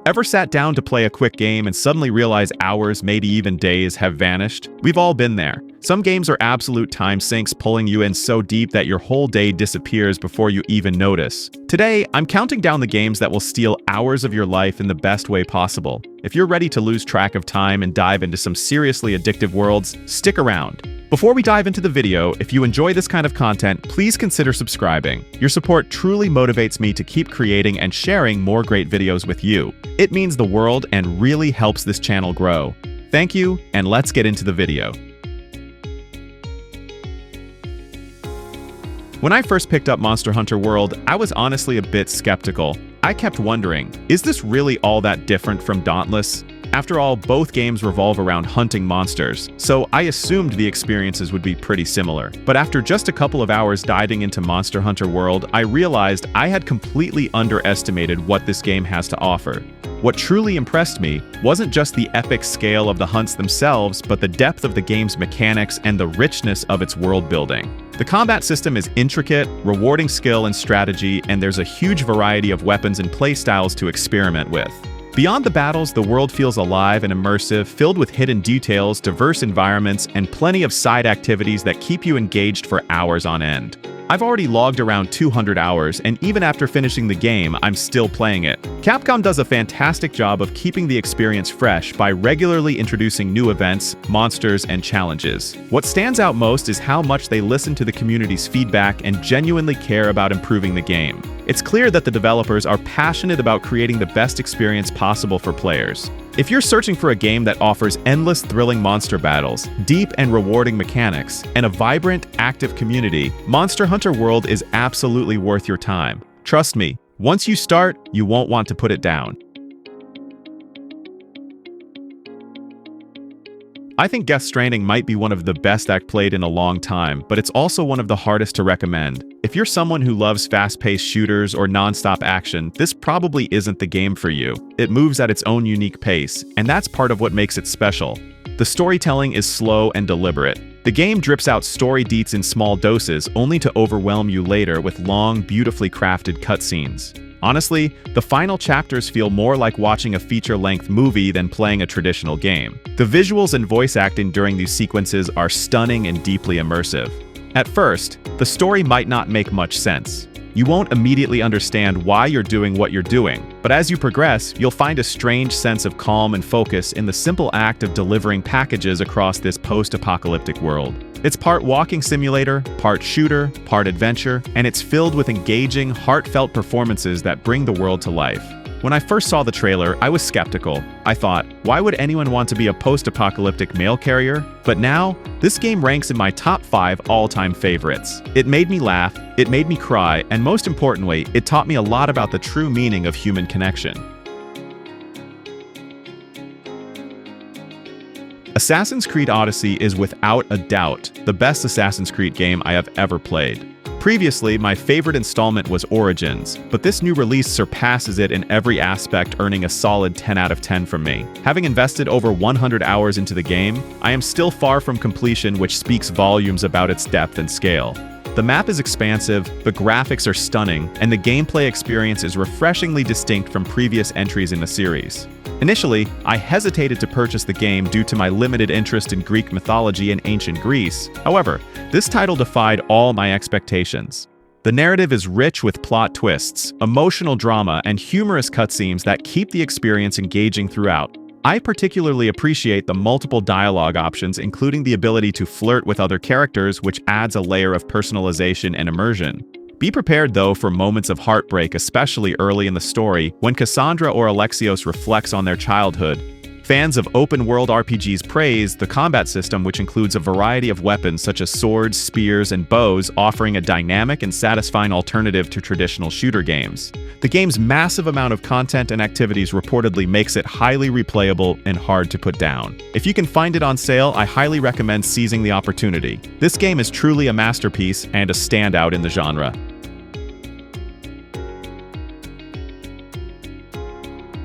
Ever sat down to play a quick game and suddenly realize hours, maybe even days, have vanished? We've all been there. Some games are absolute time sinks, pulling you in so deep that your whole day disappears before you even notice. Today, I'm counting down the games that will steal hours of your life in the best way possible. If you're ready to lose track of time and dive into some seriously addictive worlds, stick around. Before we dive into the video, if you enjoy this kind of content, please consider subscribing. Your support truly motivates me to keep creating and sharing more great videos with you. It means the world and really helps this channel grow. Thank you, and let's get into the video. When I first picked up Monster Hunter World, I was honestly a bit skeptical. I kept wondering, is this really all that different from Dauntless? After all, both games revolve around hunting monsters, so I assumed the experiences would be pretty similar. But after just a couple of hours diving into Monster Hunter World, I realized I had completely underestimated what this game has to offer. What truly impressed me wasn't just the epic scale of the hunts themselves, but the depth of the game's mechanics and the richness of its world building. The combat system is intricate, rewarding skill and strategy, and there's a huge variety of weapons and playstyles to experiment with. Beyond the battles, the world feels alive and immersive, filled with hidden details, diverse environments, and plenty of side activities that keep you engaged for hours on end. I've already logged around 200 hours, and even after finishing the game, I'm still playing it. Capcom does a fantastic job of keeping the experience fresh by regularly introducing new events, monsters, and challenges. What stands out most is how much they listen to the community's feedback and genuinely care about improving the game. It's clear that the developers are passionate about creating the best experience possible for players. If you're searching for a game that offers endless thrilling monster battles, deep and rewarding mechanics, and a vibrant, active community, Monster Hunter World is absolutely worth your time. Trust me, once you start, you won't want to put it down. I think Stranding might be one of the best I've played in a long time, but it's also one of the hardest to recommend. If you're someone who loves fast-paced shooters or non-stop action, this probably isn't the game for you. It moves at its own unique pace, and that's part of what makes it special. The storytelling is slow and deliberate. The game drips out story deets in small doses, only to overwhelm you later with long, beautifully crafted cutscenes. Honestly, the final chapters feel more like watching a feature-length movie than playing a traditional game. The visuals and voice acting during these sequences are stunning and deeply immersive. At first, the story might not make much sense. You won't immediately understand why you're doing what you're doing, but as you progress, you'll find a strange sense of calm and focus in the simple act of delivering packages across this post-apocalyptic world. It's part walking simulator, part shooter, part adventure, and it's filled with engaging, heartfelt performances that bring the world to life. When I first saw the trailer, I was skeptical. I thought, why would anyone want to be a post-apocalyptic mail carrier? But now, this game ranks in my top 5 all-time favorites. It made me laugh, it made me cry, and most importantly, it taught me a lot about the true meaning of human connection. Assassin's Creed Odyssey is without a doubt the best Assassin's Creed game I have ever played. Previously, my favorite installment was Origins, but this new release surpasses it in every aspect, earning a solid 10 out of 10 from me. Having invested over 100 hours into the game, I am still far from completion, which speaks volumes about its depth and scale. The map is expansive, the graphics are stunning, and the gameplay experience is refreshingly distinct from previous entries in the series. Initially, I hesitated to purchase the game due to my limited interest in Greek mythology and ancient Greece. However, this title defied all my expectations. The narrative is rich with plot twists, emotional drama, and humorous cutscenes that keep the experience engaging throughout. I particularly appreciate the multiple dialogue options, including the ability to flirt with other characters, which adds a layer of personalization and immersion. Be prepared, though, for moments of heartbreak, especially early in the story, when Cassandra or Alexios reflects on their childhood. Fans of open-world RPGs praise the combat system, which includes a variety of weapons such as swords, spears, and bows, offering a dynamic and satisfying alternative to traditional shooter games. The game's massive amount of content and activities reportedly makes it highly replayable and hard to put down. If you can find it on sale, I highly recommend seizing the opportunity. This game is truly a masterpiece and a standout in the genre.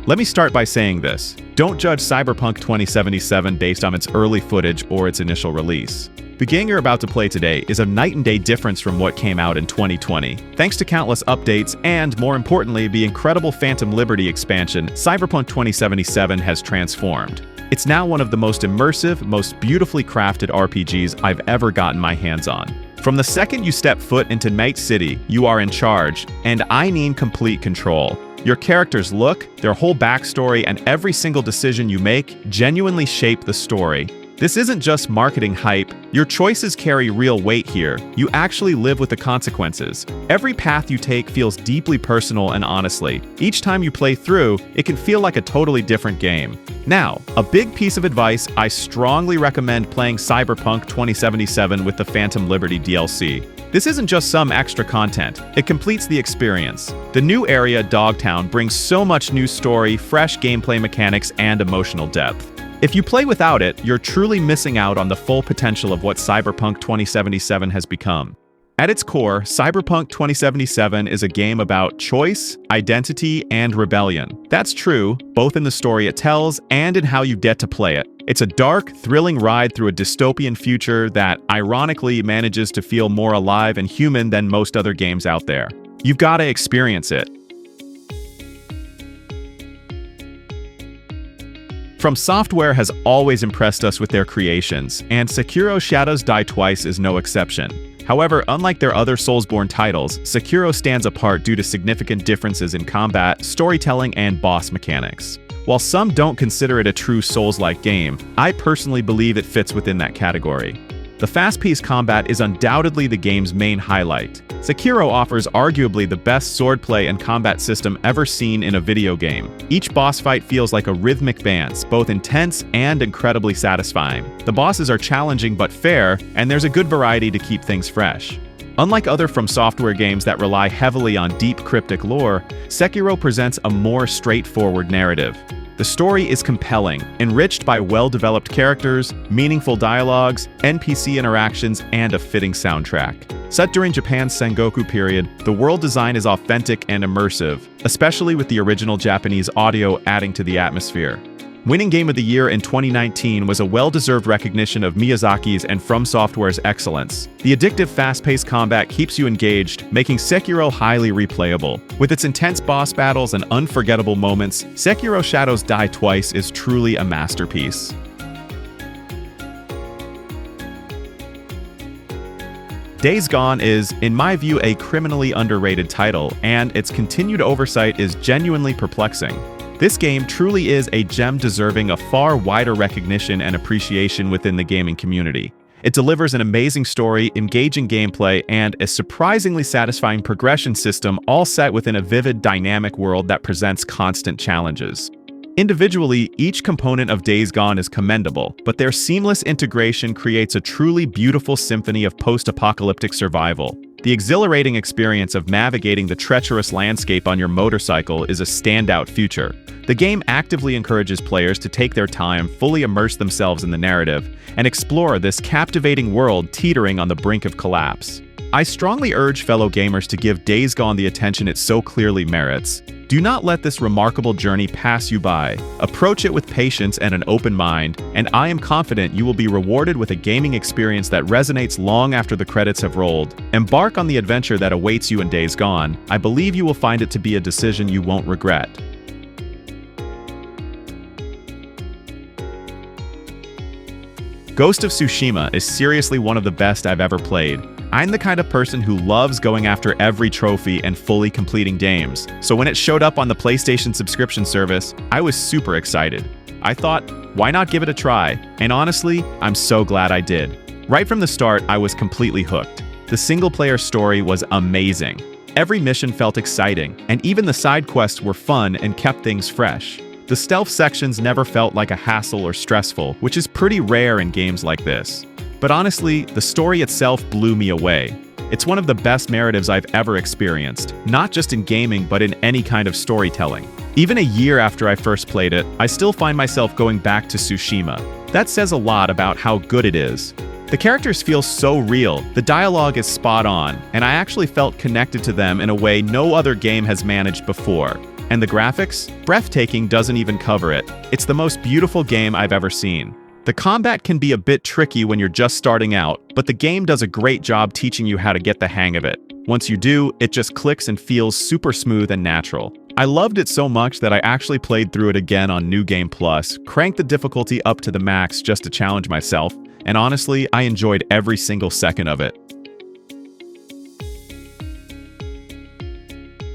Let me start by saying this. Don't judge Cyberpunk 2077 based on its early footage or its initial release. The game you're about to play today is a night and day difference from what came out in 2020. Thanks to countless updates and, more importantly, the incredible Phantom Liberty expansion, Cyberpunk 2077 has transformed. It's now one of the most immersive, most beautifully crafted RPGs I've ever gotten my hands on. From the second you step foot into Night City, you are in charge, and I mean complete control. Your character's look, their whole backstory, and every single decision you make genuinely shape the story. This isn't just marketing hype. Your choices carry real weight here. You actually live with the consequences. Every path you take feels deeply personal and honestly. Each time you play through, it can feel like a totally different game. Now, a big piece of advice, I strongly recommend playing Cyberpunk 2077 with the Phantom Liberty DLC. This isn't just some extra content, it completes the experience. The new area, Dogtown, brings so much new story, fresh gameplay mechanics, and emotional depth. If you play without it, you're truly missing out on the full potential of what Cyberpunk 2077 has become. At its core, Cyberpunk 2077 is a game about choice, identity, and rebellion. That's true, both in the story it tells and in how you get to play it. It's a dark, thrilling ride through a dystopian future that, ironically, manages to feel more alive and human than most other games out there. You've got to experience it. From Software has always impressed us with their creations, and Sekiro Shadows Die Twice is no exception. However, unlike their other Soulsborne titles, Sekiro stands apart due to significant differences in combat, storytelling, and boss mechanics. While some don't consider it a true Souls-like game, I personally believe it fits within that category. The fast-paced combat is undoubtedly the game's main highlight. Sekiro offers arguably the best swordplay and combat system ever seen in a video game. Each boss fight feels like a rhythmic dance, both intense and incredibly satisfying. The bosses are challenging but fair, and there's a good variety to keep things fresh. Unlike other From Software games that rely heavily on deep, cryptic lore, Sekiro presents a more straightforward narrative. The story is compelling, enriched by well-developed characters, meaningful dialogues, NPC interactions, and a fitting soundtrack. Set during Japan's Sengoku period, the world design is authentic and immersive, especially with the original Japanese audio adding to the atmosphere. Winning Game of the Year in 2019 was a well-deserved recognition of Miyazaki's and From Software's excellence. The addictive, fast-paced combat keeps you engaged, making Sekiro highly replayable. With its intense boss battles and unforgettable moments, Sekiro Shadows Die Twice is truly a masterpiece. Days Gone is, in my view, a criminally underrated title, and its continued oversight is genuinely perplexing. This game truly is a gem deserving of far wider recognition and appreciation within the gaming community. It delivers an amazing story, engaging gameplay, and a surprisingly satisfying progression system, all set within a vivid, dynamic world that presents constant challenges. Individually, each component of Days Gone is commendable, but their seamless integration creates a truly beautiful symphony of post-apocalyptic survival. The exhilarating experience of navigating the treacherous landscape on your motorcycle is a standout feature. The game actively encourages players to take their time, fully immerse themselves in the narrative, and explore this captivating world teetering on the brink of collapse. I strongly urge fellow gamers to give Days Gone the attention it so clearly merits. Do not let this remarkable journey pass you by. Approach it with patience and an open mind, and I am confident you will be rewarded with a gaming experience that resonates long after the credits have rolled. Embark on the adventure that awaits you in Days Gone. I believe you will find it to be a decision you won't regret. Ghost of Tsushima is seriously one of the best I've ever played. I'm the kind of person who loves going after every trophy and fully completing games, so when it showed up on the PlayStation subscription service, I was super excited. I thought, why not give it a try? And honestly, I'm so glad I did. Right from the start, I was completely hooked. The single-player story was amazing. Every mission felt exciting, and even the side quests were fun and kept things fresh. The stealth sections never felt like a hassle or stressful, which is pretty rare in games like this. But honestly, the story itself blew me away. It's one of the best narratives I've ever experienced, not just in gaming but in any kind of storytelling. Even a year after I first played it, I still find myself going back to Tsushima. That says a lot about how good it is. The characters feel so real, the dialogue is spot on, and I actually felt connected to them in a way no other game has managed before. And the graphics? Breathtaking doesn't even cover it. It's the most beautiful game I've ever seen. The combat can be a bit tricky when you're just starting out, but the game does a great job teaching you how to get the hang of it. Once you do, it just clicks and feels super smooth and natural. I loved it so much that I actually played through it again on New Game Plus, cranked the difficulty up to the max just to challenge myself, and honestly, I enjoyed every single second of it.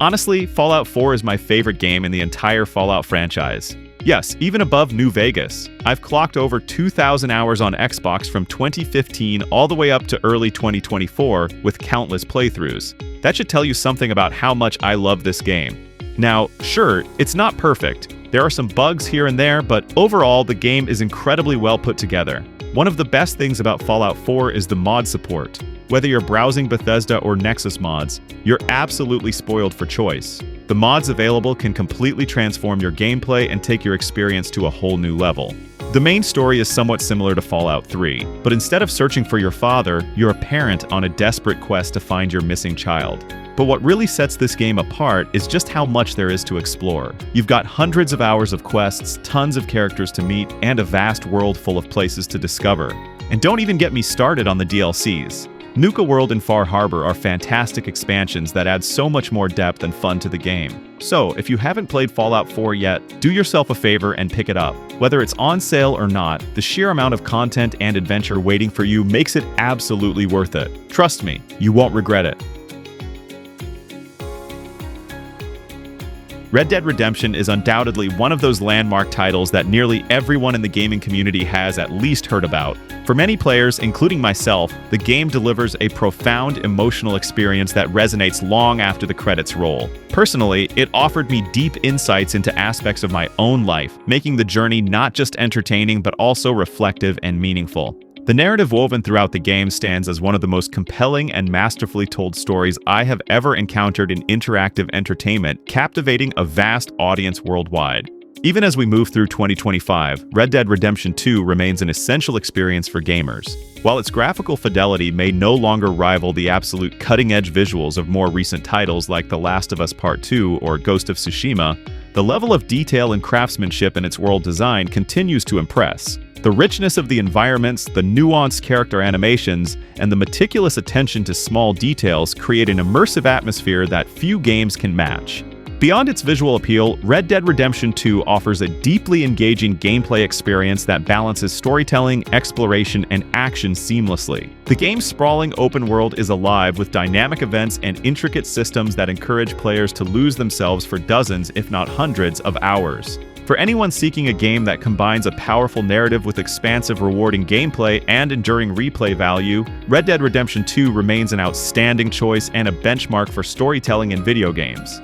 Honestly, Fallout 4 is my favorite game in the entire Fallout franchise. Yes, even above New Vegas. I've clocked over 2,000 hours on Xbox from 2015 all the way up to early 2024 with countless playthroughs. That should tell you something about how much I love this game. Now, sure, it's not perfect. There are some bugs here and there, but overall, the game is incredibly well put together. One of the best things about Fallout 4 is the mod support. Whether you're browsing Bethesda or Nexus mods, you're absolutely spoiled for choice. The mods available can completely transform your gameplay and take your experience to a whole new level. The main story is somewhat similar to Fallout 3, but instead of searching for your father, you're a parent on a desperate quest to find your missing child. But what really sets this game apart is just how much there is to explore. You've got hundreds of hours of quests, tons of characters to meet, and a vast world full of places to discover. And don't even get me started on the DLCs. Nuka World and Far Harbor are fantastic expansions that add so much more depth and fun to the game. So, if you haven't played Fallout 4 yet, do yourself a favor and pick it up. Whether it's on sale or not, the sheer amount of content and adventure waiting for you makes it absolutely worth it. Trust me, you won't regret it. Red Dead Redemption is undoubtedly one of those landmark titles that nearly everyone in the gaming community has at least heard about. For many players, including myself, the game delivers a profound emotional experience that resonates long after the credits roll. Personally, it offered me deep insights into aspects of my own life, making the journey not just entertaining but also reflective and meaningful. The narrative woven throughout the game stands as one of the most compelling and masterfully told stories I have ever encountered in interactive entertainment, captivating a vast audience worldwide. Even as we move through 2025, Red Dead Redemption 2 remains an essential experience for gamers. While its graphical fidelity may no longer rival the absolute cutting-edge visuals of more recent titles like The Last of Us Part 2 or Ghost of Tsushima, the level of detail and craftsmanship in its world design continues to impress. The richness of the environments, the nuanced character animations, and the meticulous attention to small details create an immersive atmosphere that few games can match. Beyond its visual appeal, Red Dead Redemption 2 offers a deeply engaging gameplay experience that balances storytelling, exploration, and action seamlessly. The game's sprawling open world is alive with dynamic events and intricate systems that encourage players to lose themselves for dozens, if not hundreds, of hours. For anyone seeking a game that combines a powerful narrative with expansive, rewarding gameplay and enduring replay value, Red Dead Redemption 2 remains an outstanding choice and a benchmark for storytelling in video games.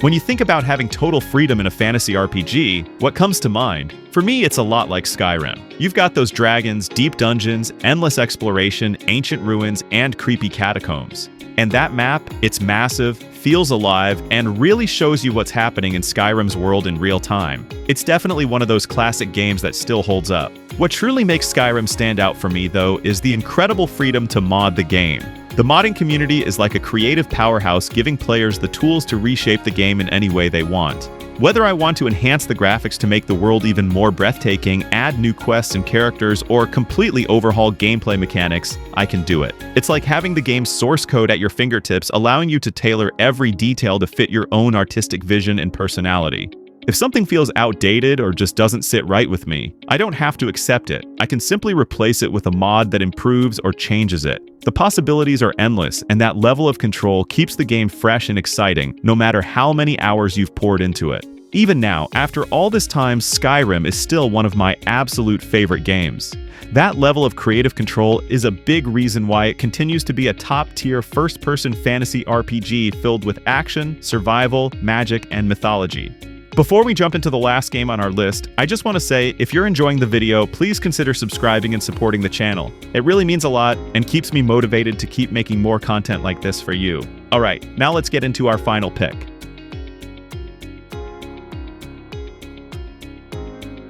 When you think about having total freedom in a fantasy RPG, what comes to mind? For me, it's a lot like Skyrim. You've got those dragons, deep dungeons, endless exploration, ancient ruins, and creepy catacombs. And that map, it's massive, feels alive, and really shows you what's happening in Skyrim's world in real time. It's definitely one of those classic games that still holds up. What truly makes Skyrim stand out for me, though, is the incredible freedom to mod the game. The modding community is like a creative powerhouse, giving players the tools to reshape the game in any way they want. Whether I want to enhance the graphics to make the world even more breathtaking, add new quests and characters, or completely overhaul gameplay mechanics, I can do it. It's like having the game's source code at your fingertips, allowing you to tailor every detail to fit your own artistic vision and personality. If something feels outdated or just doesn't sit right with me, I don't have to accept it. I can simply replace it with a mod that improves or changes it. The possibilities are endless, and that level of control keeps the game fresh and exciting, no matter how many hours you've poured into it. Even now, after all this time, Skyrim is still one of my absolute favorite games. That level of creative control is a big reason why it continues to be a top-tier first-person fantasy RPG filled with action, survival, magic, and mythology. Before we jump into the last game on our list, I just want to say, if you're enjoying the video, please consider subscribing and supporting the channel. It really means a lot and keeps me motivated to keep making more content like this for you. Alright, now let's get into our final pick.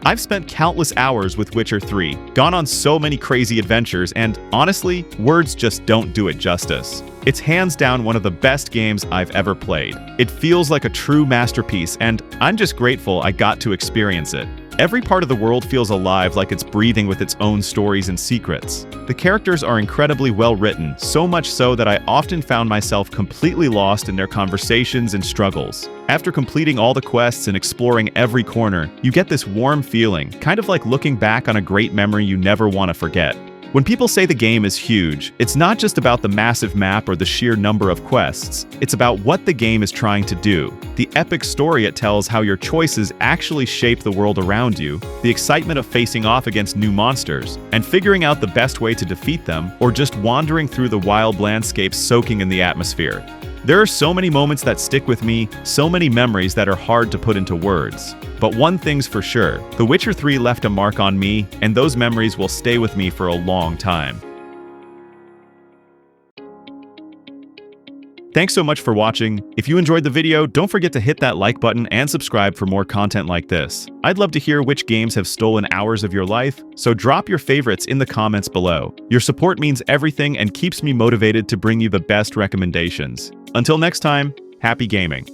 I've spent countless hours with Witcher 3, gone on so many crazy adventures, and honestly, words just don't do it justice. It's hands down one of the best games I've ever played. It feels like a true masterpiece, and I'm just grateful I got to experience it. Every part of the world feels alive, like it's breathing with its own stories and secrets. The characters are incredibly well written, so much so that I often found myself completely lost in their conversations and struggles. After completing all the quests and exploring every corner, you get this warm feeling, kind of like looking back on a great memory you never want to forget. When people say the game is huge, it's not just about the massive map or the sheer number of quests. It's about what the game is trying to do. The epic story it tells, how your choices actually shape the world around you, the excitement of facing off against new monsters, and figuring out the best way to defeat them, or just wandering through the wild landscapes soaking in the atmosphere. There are so many moments that stick with me, so many memories that are hard to put into words. But one thing's for sure, The Witcher 3 left a mark on me, and those memories will stay with me for a long time. Thanks so much for watching. If you enjoyed the video, don't forget to hit that like button and subscribe for more content like this. I'd love to hear which games have stolen hours of your life, so drop your favorites in the comments below. Your support means everything and keeps me motivated to bring you the best recommendations. Until next time, happy gaming.